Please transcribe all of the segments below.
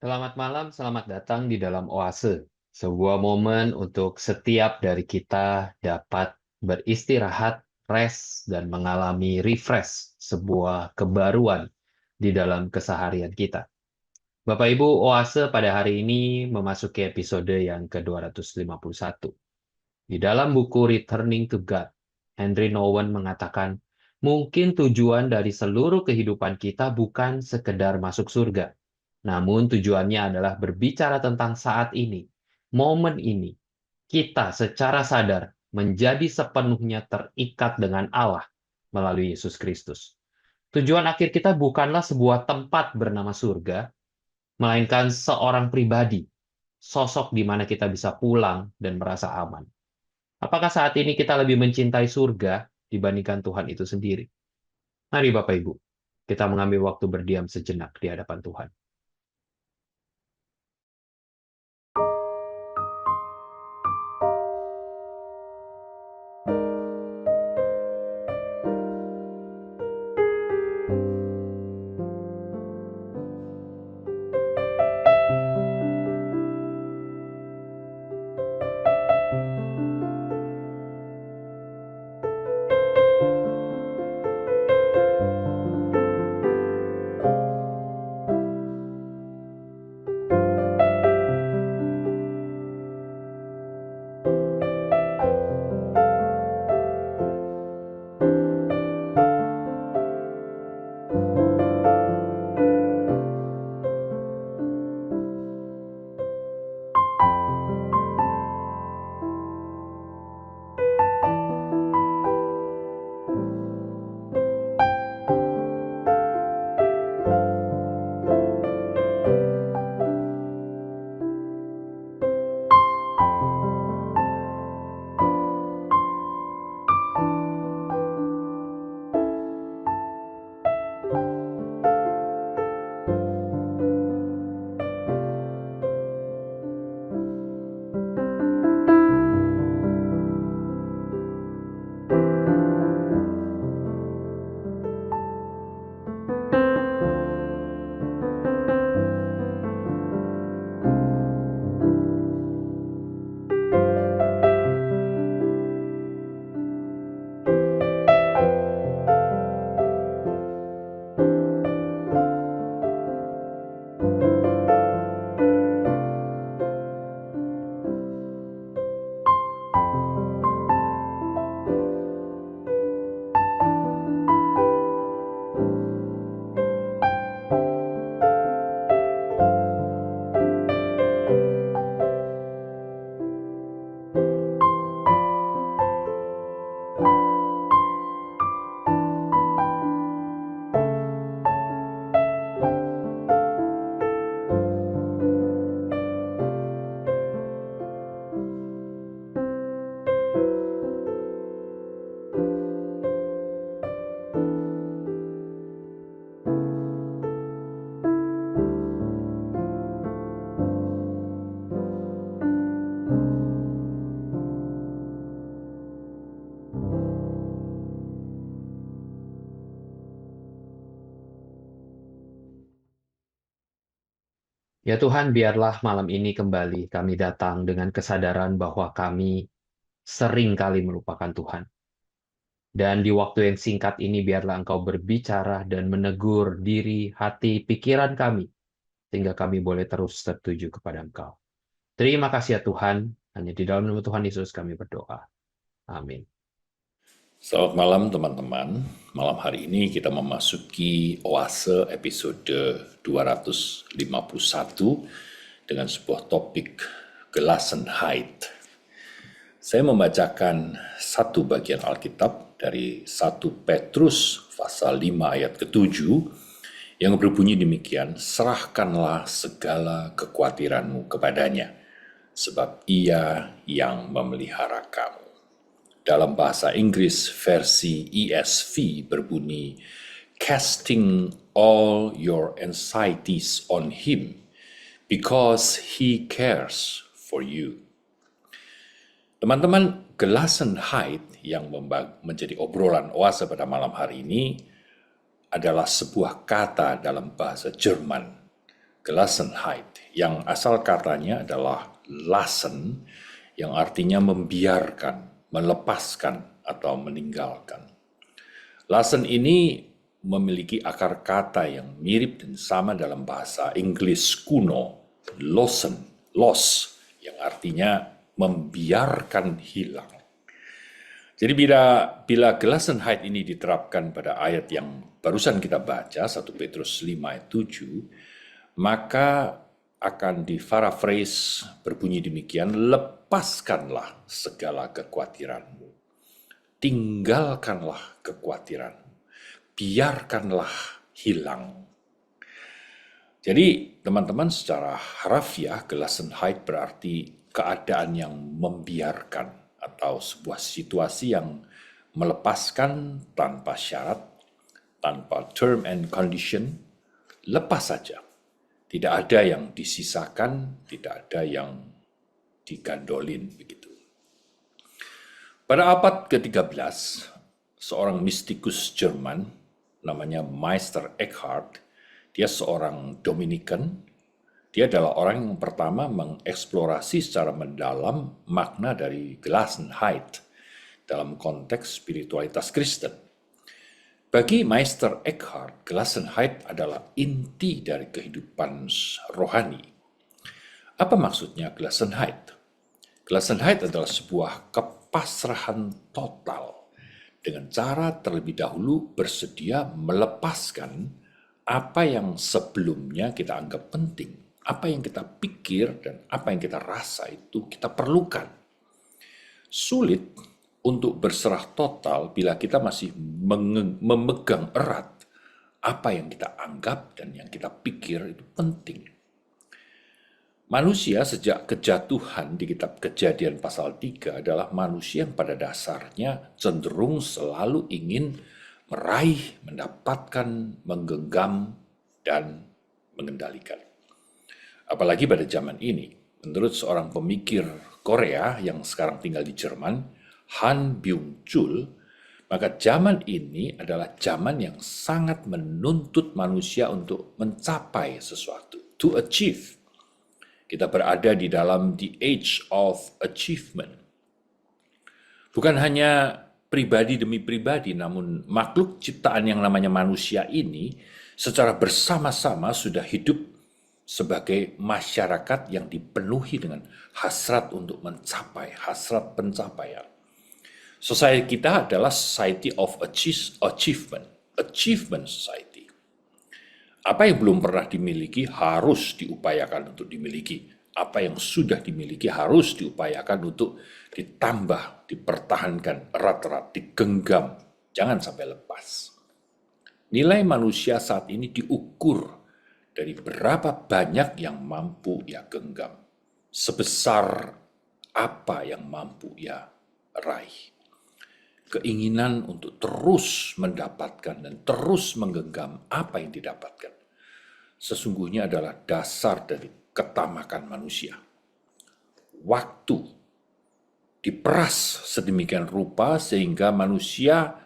Selamat malam, selamat datang di dalam Oase, sebuah momen untuk setiap dari kita dapat beristirahat, rest, dan mengalami refresh, sebuah kebaruan di dalam keseharian kita. Bapak Ibu, Oase pada hari ini memasuki episode yang ke-251. Di dalam buku Returning to God, Henry Nouwen mengatakan, mungkin tujuan dari seluruh kehidupan kita bukan sekedar masuk surga, namun tujuannya adalah berbicara tentang saat ini, momen ini. Kita secara sadar menjadi sepenuhnya terikat dengan Allah melalui Yesus Kristus. Tujuan akhir kita bukanlah sebuah tempat bernama surga, melainkan seorang pribadi, sosok di mana kita bisa pulang dan merasa aman. Apakah saat ini kita lebih mencintai surga dibandingkan Tuhan itu sendiri? Mari Bapak Ibu, kita mengambil waktu berdiam sejenak di hadapan Tuhan. Ya Tuhan, biarlah malam ini kembali kami datang dengan kesadaran bahwa kami sering kali melupakan Tuhan. Dan di waktu yang singkat ini biarlah Engkau berbicara dan menegur diri, hati, pikiran kami, sehingga kami boleh terus tertuju kepada Engkau. Terima kasih ya Tuhan, hanya di dalam nama Tuhan Yesus kami berdoa. Amin. Selamat malam teman-teman. Malam hari ini kita memasuki Oase episode 251 dengan sebuah topik Gelassenheit. Saya membacakan satu bagian Alkitab dari 1 Petrus pasal 5 ayat ke-7 yang berbunyi demikian, serahkanlah segala kekhawatiranmu kepadanya, sebab ia yang memelihara kamu. Dalam bahasa Inggris versi ESV berbunyi, casting all your anxieties on him, because he cares for you. Teman-teman, Gelassenheit yang menjadi obrolan Oase pada malam hari ini adalah sebuah kata dalam bahasa Jerman Gelassenheit, yang asal katanya adalah lassen, yang artinya membiarkan, melepaskan, atau meninggalkan. Lassen ini memiliki akar kata yang mirip dan sama dalam bahasa Inggris kuno, loss, yang artinya membiarkan hilang. Jadi bila Gelassenheit ini diterapkan pada ayat yang barusan kita baca, 1 Petrus 5 ayat 7, maka akan diparaphrase berbunyi demikian, lepaskanlah segala kekhawatiranmu, tinggalkanlah kekhawatiranmu, biarkanlah hilang. Jadi teman-teman, secara harafiah Gelassenheit berarti keadaan yang membiarkan atau sebuah situasi yang melepaskan tanpa syarat, tanpa term and condition, lepas saja. Tidak ada yang disisakan, tidak ada yang digandolin begitu. Pada abad ke-13, seorang mistikus Jerman namanya Meister Eckhart, dia seorang Dominican. Dia adalah orang yang pertama mengeksplorasi secara mendalam makna dari Gelassenheit dalam konteks spiritualitas Kristen. Bagi Meister Eckhart, Gelassenheit adalah inti dari kehidupan rohani. Apa maksudnya Gelassenheit? Gelassenheit adalah sebuah kepasrahan total dengan cara terlebih dahulu bersedia melepaskan apa yang sebelumnya kita anggap penting. Apa yang kita pikir dan apa yang kita rasa itu kita perlukan. Sulit untuk berserah total bila kita masih memegang erat apa yang kita anggap dan yang kita pikir itu penting. Manusia sejak kejatuhan di kitab Kejadian pasal 3 adalah manusia yang pada dasarnya cenderung selalu ingin meraih, mendapatkan, menggenggam, dan mengendalikan. Apalagi pada zaman ini, menurut seorang pemikir Korea yang sekarang tinggal di Jerman, Han Byung-chul, maka zaman ini adalah zaman yang sangat menuntut manusia untuk mencapai sesuatu, to achieve. Kita berada di dalam the age of achievement. Bukan hanya pribadi demi pribadi, namun makhluk ciptaan yang namanya manusia ini secara bersama-sama sudah hidup sebagai masyarakat yang dipenuhi dengan hasrat untuk mencapai, hasrat pencapaian. Society kita adalah society of achievement society. Apa yang belum pernah dimiliki harus diupayakan untuk dimiliki. Apa yang sudah dimiliki harus diupayakan untuk ditambah, dipertahankan erat-erat, digenggam. Jangan sampai lepas. Nilai manusia saat ini diukur dari berapa banyak yang mampu ia genggam, sebesar apa yang mampu ia raih. Keinginan untuk terus mendapatkan dan terus menggenggam apa yang didapatkan sesungguhnya adalah dasar dari ketamakan manusia. Waktu diperas sedemikian rupa sehingga manusia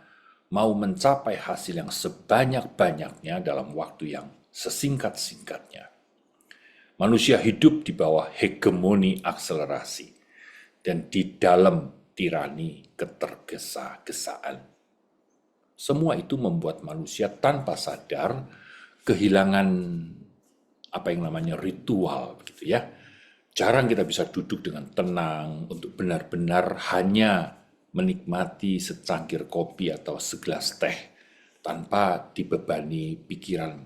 mau mencapai hasil yang sebanyak-banyaknya dalam waktu yang sesingkat-singkatnya. Manusia hidup di bawah hegemoni akselerasi dan di dalam tirani ketergesa-gesaan. Semua itu membuat manusia tanpa sadar kehilangan apa yang namanya ritual, begitu ya. Jarang kita bisa duduk dengan tenang untuk benar-benar hanya menikmati secangkir kopi atau segelas teh tanpa dibebani pikiran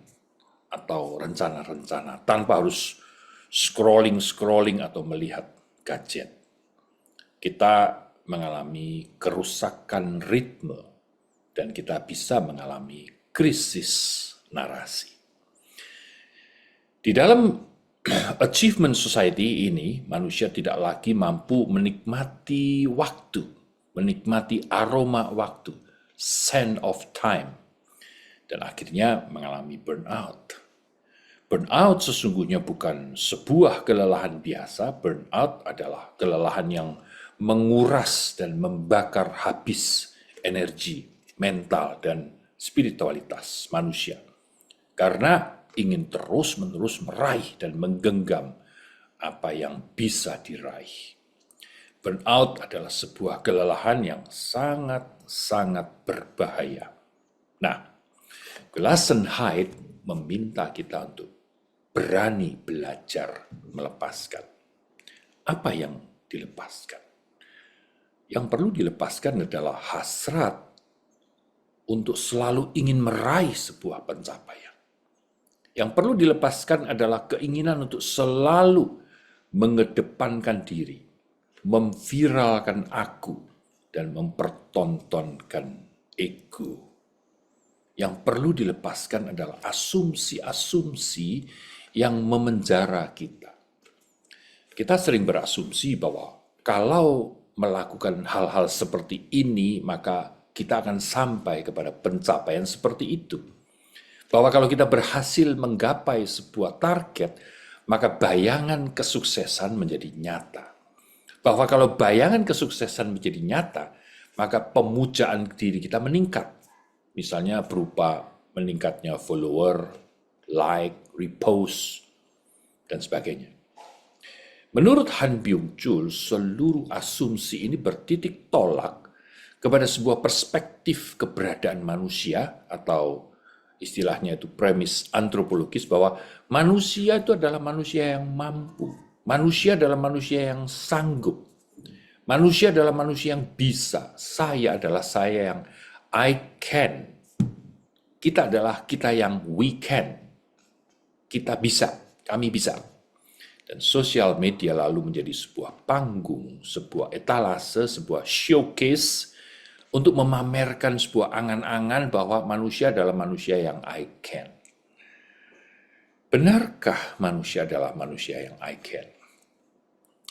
atau rencana-rencana, tanpa harus scrolling atau melihat gadget. Kita mengalami kerusakan ritme dan kita bisa mengalami krisis narasi. Di dalam achievement society ini, manusia tidak lagi mampu menikmati waktu, menikmati aroma waktu, scent of time, dan akhirnya mengalami burnout. Burnout sesungguhnya bukan sebuah kelelahan biasa. Burnout adalah kelelahan yang menguras dan membakar habis energi mental dan spiritualitas manusia. Karena ingin terus-menerus meraih dan menggenggam apa yang bisa diraih. Burnout adalah sebuah kelelahan yang sangat-sangat berbahaya. Nah, Gelassenheit meminta kita untuk berani belajar melepaskan. Apa yang dilepaskan? Yang perlu dilepaskan adalah hasrat untuk selalu ingin meraih sebuah pencapaian. Yang perlu dilepaskan adalah keinginan untuk selalu mengedepankan diri, memviralkan aku, dan mempertontonkan ego. Yang perlu dilepaskan adalah asumsi-asumsi yang memenjara kita. Kita sering berasumsi bahwa kalau melakukan hal-hal seperti ini, maka kita akan sampai kepada pencapaian seperti itu. Bahwa kalau kita berhasil menggapai sebuah target, maka bayangan kesuksesan menjadi nyata. Bahwa kalau bayangan kesuksesan menjadi nyata, maka pemujaan diri kita meningkat. Misalnya berupa meningkatnya follower, like, repost, dan sebagainya. Menurut Han Byung-chul, seluruh asumsi ini bertitik tolak kepada sebuah perspektif keberadaan manusia, atau istilahnya itu premis antropologis, bahwa manusia itu adalah manusia yang mampu. Manusia adalah manusia yang sanggup. Manusia adalah manusia yang bisa. Saya adalah saya yang I can. Kita adalah kita yang we can. Kita bisa, kami bisa. Dan sosial media lalu menjadi sebuah panggung, sebuah etalase, sebuah showcase untuk memamerkan sebuah angan-angan bahwa manusia adalah manusia yang I can. Benarkah manusia adalah manusia yang I can?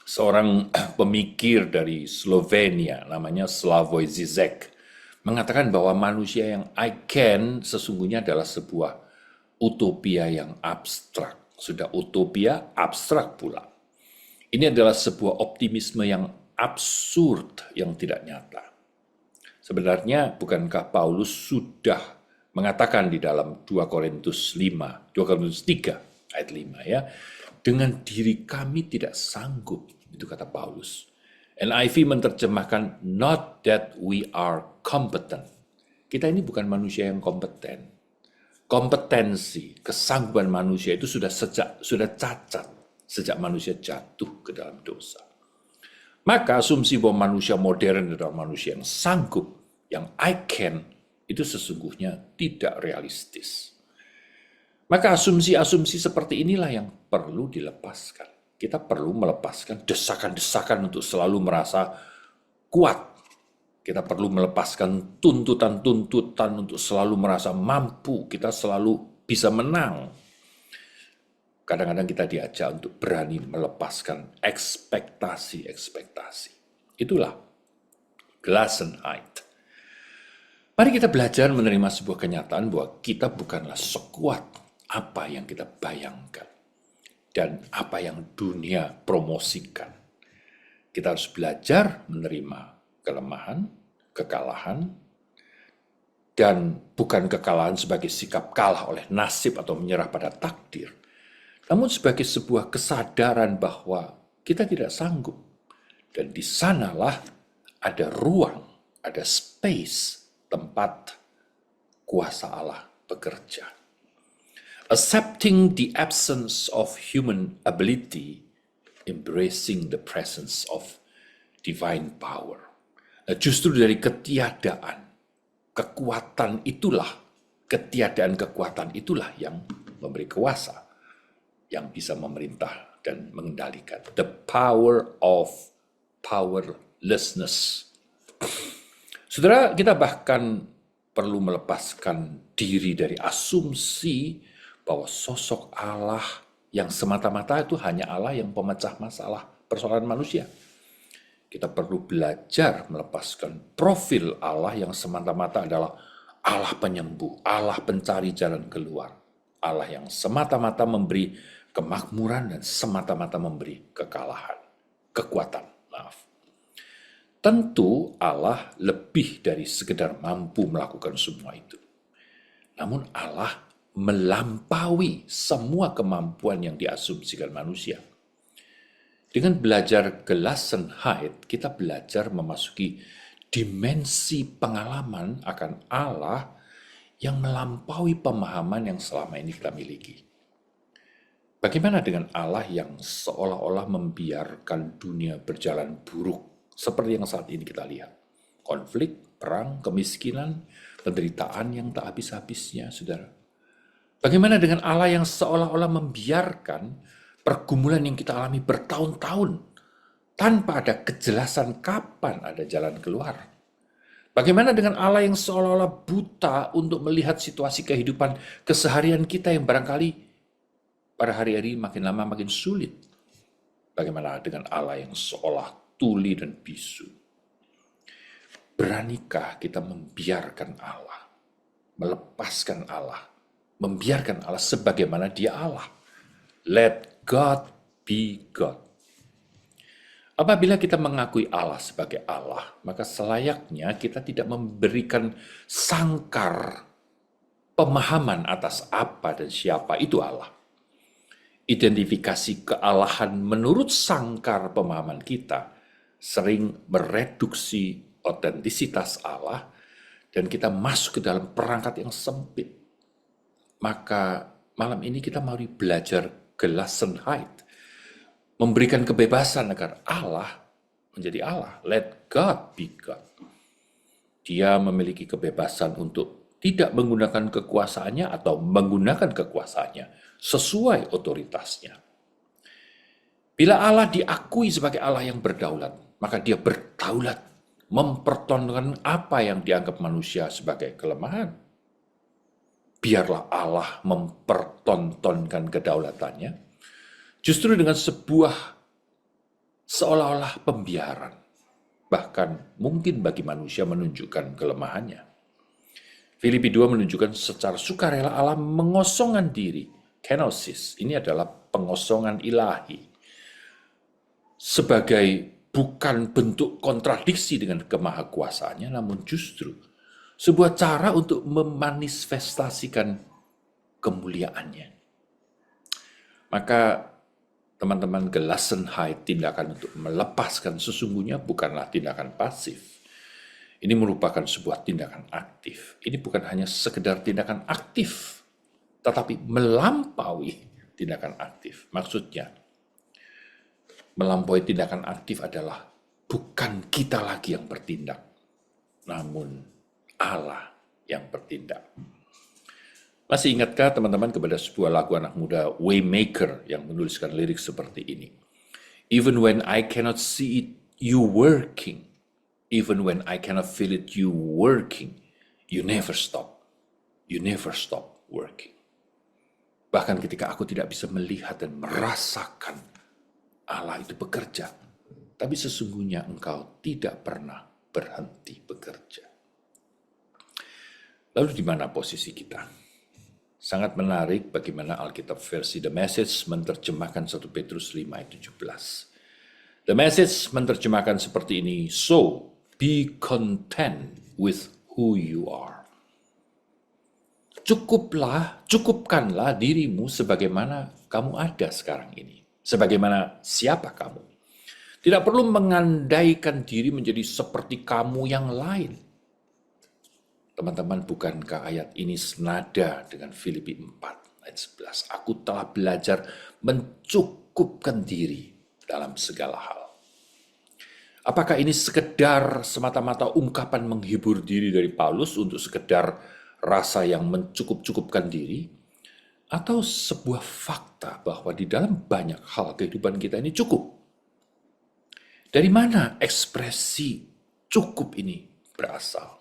Seorang pemikir dari Slovenia, namanya Slavoj Zizek, mengatakan bahwa manusia yang I can sesungguhnya adalah sebuah utopia yang abstrak. Sudah utopia, abstrak pula. Ini adalah sebuah optimisme yang absurd, yang tidak nyata. Sebenarnya bukankah Paulus sudah mengatakan di dalam 2 Korintus 5, 2 Korintus 3 ayat 5 ya, dengan diri kami tidak sanggup, itu kata Paulus. NIV menerjemahkan not that we are competent. Kita ini bukan manusia yang kompeten. Kompetensi, kesanggupan manusia itu sudah cacat sejak manusia jatuh ke dalam dosa. Maka asumsi bahwa manusia modern adalah manusia yang sanggup, yang I can, itu sesungguhnya tidak realistis. Maka asumsi-asumsi seperti inilah yang perlu dilepaskan. Kita perlu melepaskan desakan-desakan untuk selalu merasa kuat. Kita perlu melepaskan tuntutan-tuntutan untuk selalu merasa mampu. Kita selalu bisa menang. Kadang-kadang kita diajak untuk berani melepaskan ekspektasi-ekspektasi. Itulah Gelassenheit. Mari kita belajar menerima sebuah kenyataan bahwa kita bukanlah sekuat apa yang kita bayangkan dan apa yang dunia promosikan. Kita harus belajar menerima kelemahan, kekalahan, dan bukan kekalahan sebagai sikap kalah oleh nasib atau menyerah pada takdir, namun sebagai sebuah kesadaran bahwa kita tidak sanggup. Dan di sanalah ada ruang, ada space, tempat kuasa Allah bekerja. Accepting the absence of human ability, embracing the presence of divine power. Nah, justru dari ketiadaan kekuatan itulah, ketiadaan kekuatan itulah yang memberi kuasa, yang bisa memerintah dan mengendalikan. The power of powerlessness. Saudara, kita bahkan perlu melepaskan diri dari asumsi bahwa sosok Allah yang semata-mata itu hanya Allah yang pemecah masalah persoalan manusia. Kita perlu belajar melepaskan profil Allah yang semata-mata adalah Allah penyembuh, Allah pencari jalan keluar, Allah yang semata-mata memberi kemakmuran dan semata-mata memberi kekuatan. Tentu Allah lebih dari sekedar mampu melakukan semua itu. Namun Allah melampaui semua kemampuan yang diasumsikan manusia. Dengan belajar Gelassenheit, kita belajar memasuki dimensi pengalaman akan Allah yang melampaui pemahaman yang selama ini kita miliki. Bagaimana dengan Allah yang seolah-olah membiarkan dunia berjalan buruk, seperti yang saat ini kita lihat? Konflik, perang, kemiskinan, penderitaan yang tak habis-habisnya, saudara. Bagaimana dengan Allah yang seolah-olah membiarkan pergumulan yang kita alami bertahun-tahun, tanpa ada kejelasan kapan ada jalan keluar? Bagaimana dengan Allah yang seolah-olah buta untuk melihat situasi kehidupan keseharian kita yang barangkali pada hari-hari makin lama makin sulit? Bagaimana dengan Allah yang seolah tuli dan bisu? Beranikah kita membiarkan Allah, melepaskan Allah, membiarkan Allah sebagaimana Dia Allah? Let God be God. Apabila kita mengakui Allah sebagai Allah, maka selayaknya kita tidak memberikan sangkar pemahaman atas apa dan siapa itu Allah. Identifikasi kealahan menurut sangkar pemahaman kita sering mereduksi otentisitas Allah dan kita masuk ke dalam perangkat yang sempit. Maka malam ini kita mari belajar Gelassenheit, memberikan kebebasan agar Allah menjadi Allah. Let God be God. Dia memiliki kebebasan untuk tidak menggunakan kekuasaannya atau menggunakan kekuasaannya sesuai otoritasnya. Bila Allah diakui sebagai Allah yang berdaulat, maka Dia berdaulat mempertontonkan apa yang dianggap manusia sebagai kelemahan. Biarlah Allah mempertontonkan kedaulatannya justru dengan sebuah seolah-olah pembiaran. Bahkan mungkin bagi manusia menunjukkan kelemahannya. Filipi 2 menunjukkan secara sukarela Allah mengosongkan diri. Kenosis, ini adalah pengosongan ilahi. Sebagai bukan bentuk kontradiksi dengan kemahakuasaannya, namun justru sebuah cara untuk memanifestasikan kemuliaannya. Maka teman-teman, Gelassenheit, tindakan untuk melepaskan sesungguhnya bukanlah tindakan pasif. Ini merupakan sebuah tindakan aktif. Ini bukan hanya sekedar tindakan aktif, tetapi melampaui tindakan aktif. Maksudnya, melampaui tindakan aktif adalah bukan kita lagi yang bertindak, namun Allah yang bertindak. Masih ingatkah teman-teman kepada sebuah lagu anak muda Waymaker yang menuliskan lirik seperti ini? Even when I cannot see it, you working. Even when I cannot feel it, you working. You never stop. You never stop working. Bahkan ketika aku tidak bisa melihat dan merasakan Allah itu bekerja, tapi sesungguhnya Engkau tidak pernah berhenti bekerja. Lalu di mana posisi kita? Sangat menarik bagaimana Alkitab versi The Message menerjemahkan 1 Petrus 5 ayat 17. The Message menerjemahkan seperti ini, so be content with who you are. Cukupkanlah dirimu sebagaimana kamu ada sekarang ini. Sebagaimana siapa kamu. Tidak perlu mengandaikan diri menjadi seperti kamu yang lain. Teman-teman, bukankah ayat ini senada dengan Filipi 4 ayat 11? Aku telah belajar mencukupkan diri dalam segala hal. Apakah ini sekedar semata-mata ungkapan menghibur diri dari Paulus untuk sekedar rasa yang mencukup-cukupkan diri, atau sebuah fakta bahwa di dalam banyak hal kehidupan kita ini cukup? Dari mana ekspresi cukup ini berasal?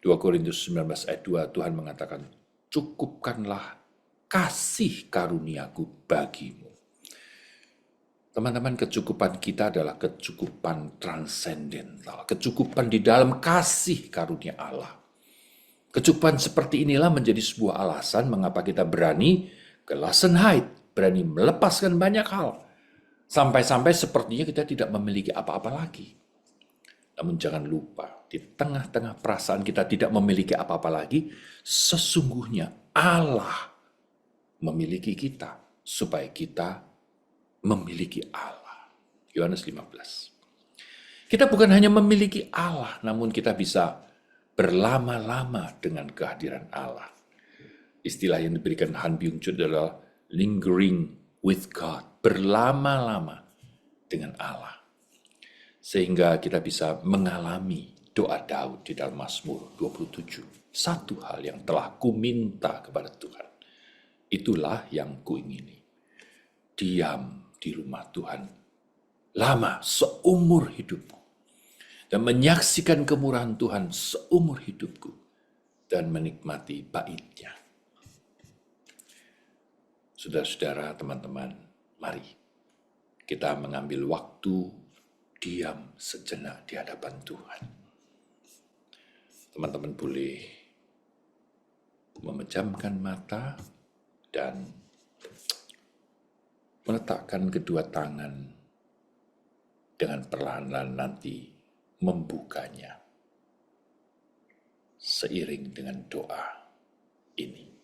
2 Korintus 19 ayat 2 Tuhan mengatakan, cukupkanlah kasih karuniaku bagimu. Teman-teman, kecukupan kita adalah kecukupan transendental, kecukupan di dalam kasih karunia Allah. Kecukupan seperti inilah menjadi sebuah alasan mengapa kita berani Gelassenheit, berani melepaskan banyak hal. Sampai-sampai sepertinya kita tidak memiliki apa-apa lagi. Namun jangan lupa, di tengah-tengah perasaan kita tidak memiliki apa-apa lagi, sesungguhnya Allah memiliki kita, supaya kita memiliki Allah. Yohanes 15. Kita bukan hanya memiliki Allah, namun kita bisa berlama-lama dengan kehadiran Allah. Istilah yang diberikan Han Byung-chul adalah lingering with God, berlama-lama dengan Allah. Sehingga kita bisa mengalami doa Daud di dalam Mazmur 27. Satu hal yang telah kuminta kepada Tuhan, itulah yang kuingini. Diam di rumah Tuhan lama seumur hidupku, dan menyaksikan kemurahan Tuhan seumur hidupku, dan menikmati bait-Nya. Saudara-saudara, teman-teman, mari kita mengambil waktu diam sejenak di hadapan Tuhan. Teman-teman boleh memejamkan mata dan meletakkan kedua tangan dengan perlahan-lahan nanti membukanya seiring dengan doa ini.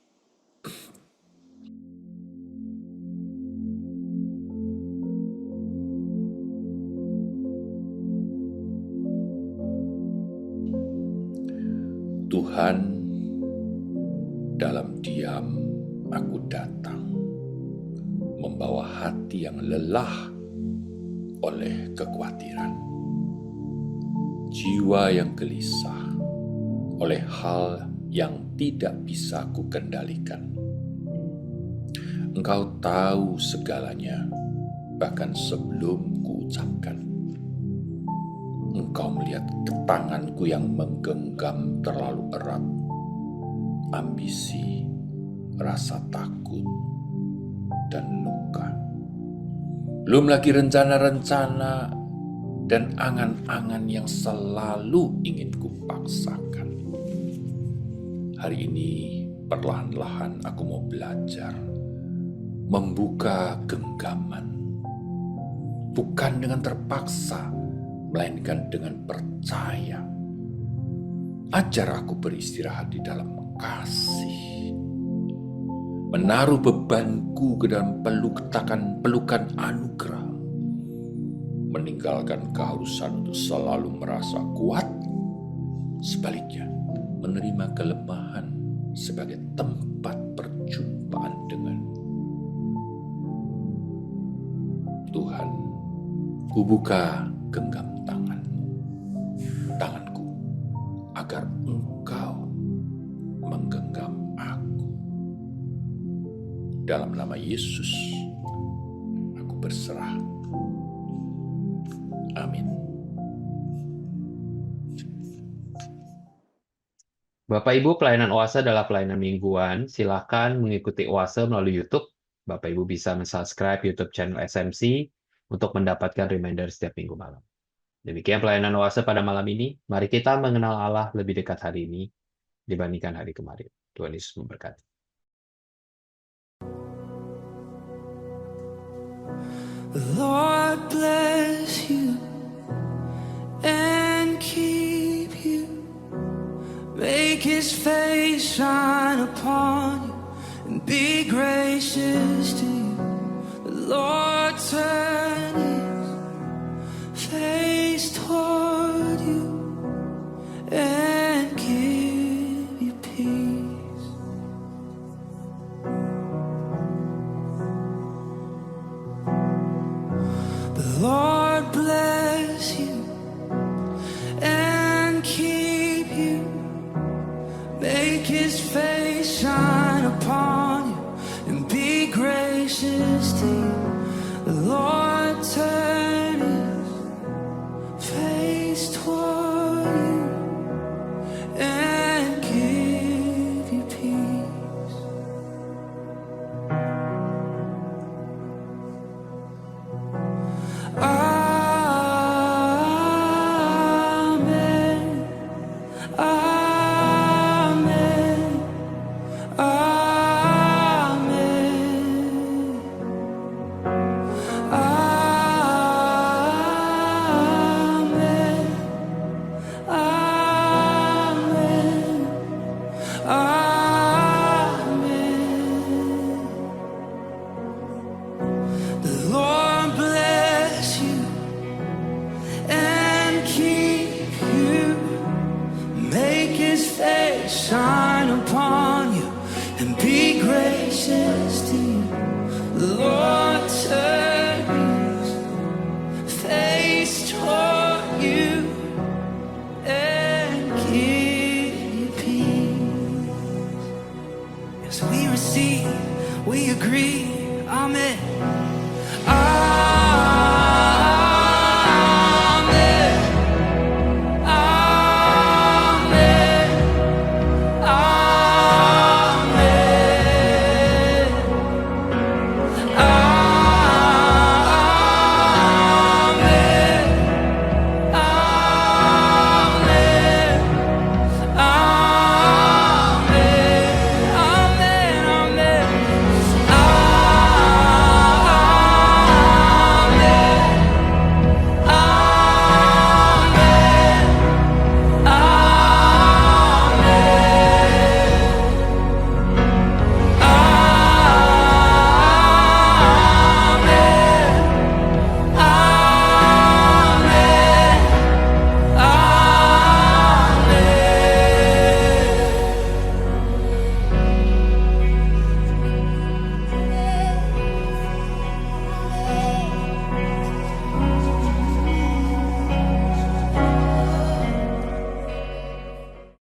Tuhan, dalam diam aku datang, membawa hati yang lelah oleh kekhawatiran, jiwa yang gelisah oleh hal yang tidak bisa ku kendalikan. Engkau tahu segalanya, bahkan sebelum ku ucapkan. Engkau melihat tanganku yang menggenggam terlalu erat, ambisi, rasa takut, dan luka. Belum lagi rencana-rencana dan angan-angan yang selalu ingin kupaksakan. Hari ini perlahan-lahan aku mau belajar membuka genggaman, bukan dengan terpaksa, melainkan dengan percaya. Ajar aku beristirahat di dalam kasih, menaruh bebanku ke dalam pelukan anugerah, meninggalkan keharusan untuk selalu merasa kuat, sebaliknya menerima kelemahan sebagai tempat perjumpaan dengan Tuhan. Ku buka genggam tanganku, agar Engkau menggenggam aku. Dalam nama Yesus, aku berserah. Amin. Bapak Ibu, pelayanan Oase adalah pelayanan mingguan. Silakan mengikuti Oase melalui YouTube. Bapak Ibu bisa mensubscribe YouTube channel SMC untuk mendapatkan reminder setiap minggu malam. Demikian pelayanan Oase pada malam ini. Mari kita mengenal Allah lebih dekat hari ini dibandingkan hari kemarin. Tuhan Yesus memberkati. The Lord bless you and keep you. Make His face shine upon you and be gracious to you. The Lord turn His face toward you and give you peace. The Lord bless you and keep you. Make His face shine upon you and be gracious to you. The Lord turn His face toward you and give you peace. Amen. Amen. Amen. The Lord turn his face toward you and give you peace. Yes, we receive, we agree, amen.